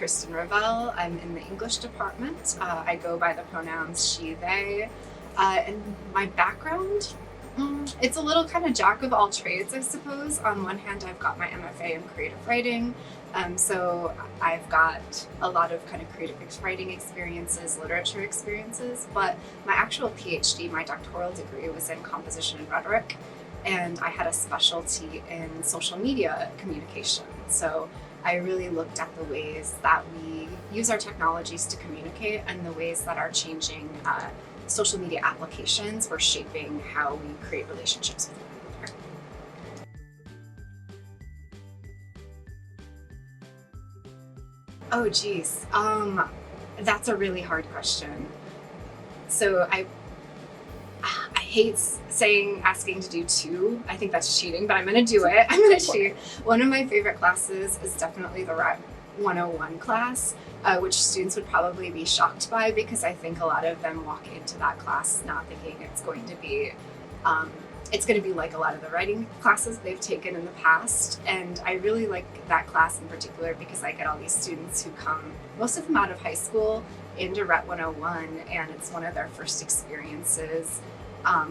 Kristin Ravel. I'm in the English department. I go by the pronouns she, they. And my background, it's a little kind of jack of all trades, I suppose. On one hand, I've got my MFA in creative writing. So I've got a lot of kind of creative writing experiences, literature experiences, but my actual PhD, my doctoral degree, was in Composition and Rhetoric, and I had a specialty in social media communication. So I really looked at the ways that we use our technologies to communicate and the ways that our changing social media applications were shaping how we create relationships with one another. Oh geez, that's a really hard question. So I hate asking to do two. I think that's cheating, but I'm gonna do it. I'm gonna cheat. One of my favorite classes is definitely the Rep 101 class, which students would probably be shocked by, because I think a lot of them walk into that class not thinking it's going to be like a lot of the writing classes they've taken in the past. And I really like that class in particular because I get all these students who come, most of them out of high school, into Rep 101, and it's one of their first experiences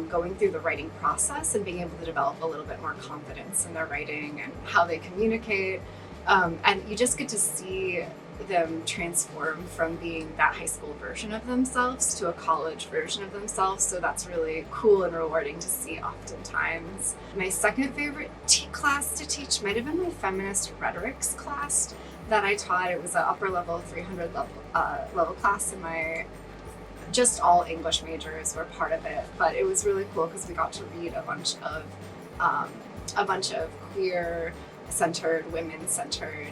going through the writing process and being able to develop a little bit more confidence in their writing and how they communicate. And you just get to see them transform from being that high school version of themselves to a college version of themselves. So that's really cool and rewarding to see oftentimes. My second favorite class to teach might have been my feminist rhetorics class that I taught. It was an upper level 300 level class, and just all English majors were part of it. But it was really cool because we got to read a bunch of queer-centered, women-centered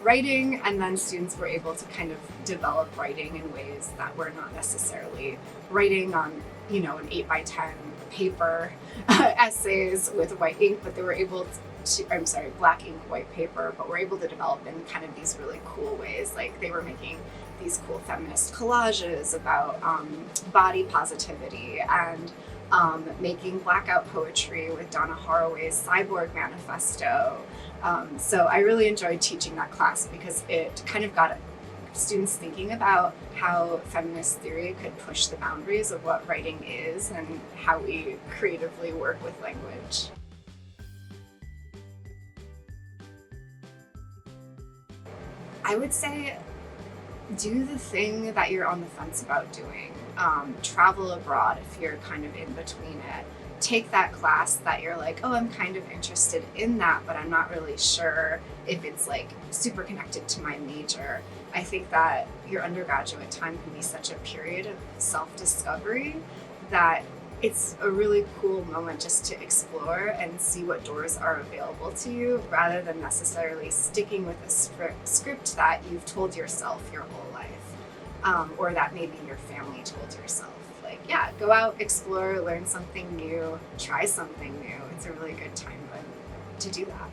writing, and then students were able to kind of develop writing in ways that were not necessarily writing on, an 8x10 paper essays with white ink, but they were able to, black ink, white paper, but were able to develop in kind of these really cool ways. Like they were making these cool feminist collages about body positivity and making blackout poetry with Donna Haraway's Cyborg Manifesto. So I really enjoyed teaching that class because it kind of got students thinking about how feminist theory could push the boundaries of what writing is and how we creatively work with language. I would say do the thing that you're on the fence about doing. Travel abroad if you're kind of in between it. Take that class that you're like, oh, I'm kind of interested in that, but I'm not really sure if it's like super connected to my major. I think that your undergraduate time can be such a period of self-discovery that it's a really cool moment just to explore and see what doors are available to you, rather than necessarily sticking with a script that you've told yourself your whole life, or that maybe your family told yourself. Like, yeah, go out, explore, learn something new, try something new. It's a really good time to do that.